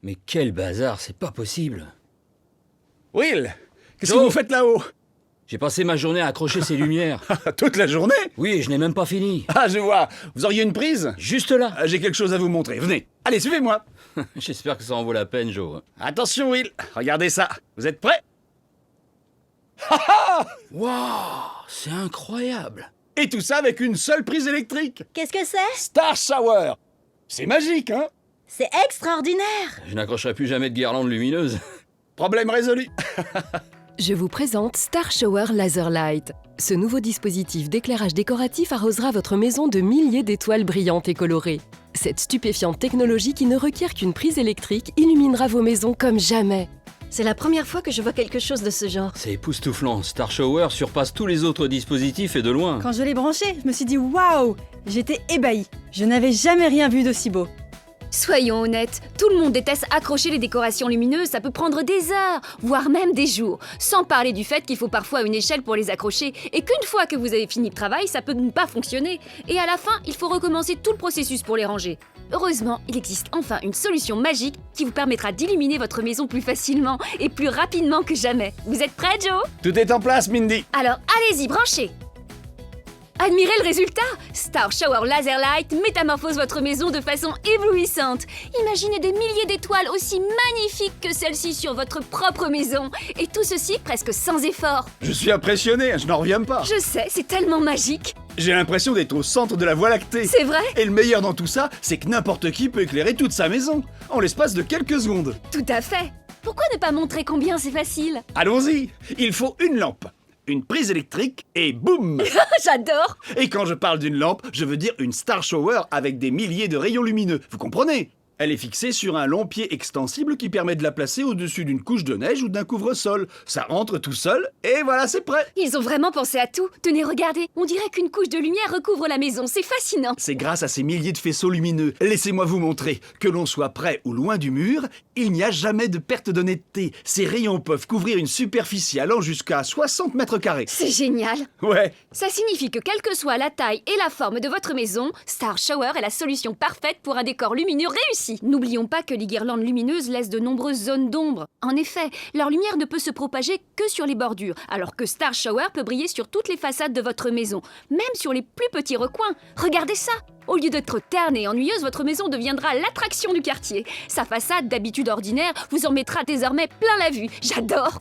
Mais quel bazar, c'est pas possible. Will, qu'est-ce que Joe. vous faites là-haut? J'ai passé ma journée à accrocher ces lumières. Toute la journée? Oui, je n'ai même pas fini. Ah, je vois. Vous auriez une prise? Juste là. J'ai quelque chose à vous montrer. Venez. Allez, suivez-moi. J'espère que ça en vaut la peine, Joe. Attention, Will. Regardez ça. Vous êtes prêts? Waouh, c'est incroyable. Et tout ça avec une seule prise électrique. Qu'est-ce que c'est? Star Shower. C'est magique, hein? C'est extraordinaire! Je n'accrocherai plus jamais de guirlande lumineuse. Problème résolu. Je vous présente Star Shower Laser Light. Ce nouveau dispositif d'éclairage décoratif arrosera votre maison de milliers d'étoiles brillantes et colorées. Cette stupéfiante technologie qui ne requiert qu'une prise électrique illuminera vos maisons comme jamais. C'est la première fois que je vois quelque chose de ce genre. C'est époustouflant. Star Shower surpasse tous les autres dispositifs et de loin. Quand je l'ai branché, je me suis dit waouh! J'étais ébahie. Je n'avais jamais rien vu d'aussi beau. Soyons honnêtes, tout le monde déteste accrocher les décorations lumineuses, ça peut prendre des heures, voire même des jours. Sans parler du fait qu'il faut parfois une échelle pour les accrocher, et qu'une fois que vous avez fini le travail, ça peut ne pas fonctionner. Et à la fin, il faut recommencer tout le processus pour les ranger. Heureusement, il existe enfin une solution magique qui vous permettra d'illuminer votre maison plus facilement et plus rapidement que jamais. Vous êtes prêts, Joe? Tout est en place, Mindy. Alors allez-y, branchez! Admirez le résultat! Star Shower Laser Light métamorphose votre maison de façon éblouissante. Imaginez des milliers d'étoiles aussi magnifiques que celles-ci sur votre propre maison. Et tout ceci presque sans effort. Je suis impressionné, je n'en reviens pas. Je sais, c'est tellement magique. J'ai l'impression d'être au centre de la Voie lactée. C'est vrai? Et le meilleur dans tout ça, c'est que n'importe qui peut éclairer toute sa maison, en l'espace de quelques secondes. Tout à fait. Pourquoi ne pas montrer combien c'est facile? Allons-y. Il faut une lampe, une prise électrique et boum. J'adore! Et quand je parle d'une lampe, je veux dire une Star Shower avec des milliers de rayons lumineux. Vous comprenez? Elle est fixée sur un long pied extensible qui permet de la placer au-dessus d'une couche de neige ou d'un couvre-sol. Ça rentre tout seul et voilà, c'est prêt. Ils ont vraiment pensé à tout. Tenez, regardez. On dirait qu'une couche de lumière recouvre la maison. C'est fascinant. C'est grâce à ces milliers de faisceaux lumineux. Laissez-moi vous montrer. Que l'on soit près ou loin du mur, il n'y a jamais de perte d'honnêteté. Ces rayons peuvent couvrir une superficie allant jusqu'à 60 mètres carrés. C'est génial. Ouais. Ça signifie que quelle que soit la taille et la forme de votre maison, Star Shower est la solution parfaite pour un décor lumineux réussi. N'oublions pas que les guirlandes lumineuses laissent de nombreuses zones d'ombre. En effet, leur lumière ne peut se propager que sur les bordures, alors que Star Shower peut briller sur toutes les façades de votre maison, même sur les plus petits recoins. Regardez ça! Au lieu d'être terne et ennuyeuse, votre maison deviendra l'attraction du quartier. Sa façade, d'habitude ordinaire, vous en mettra désormais plein la vue. J'adore!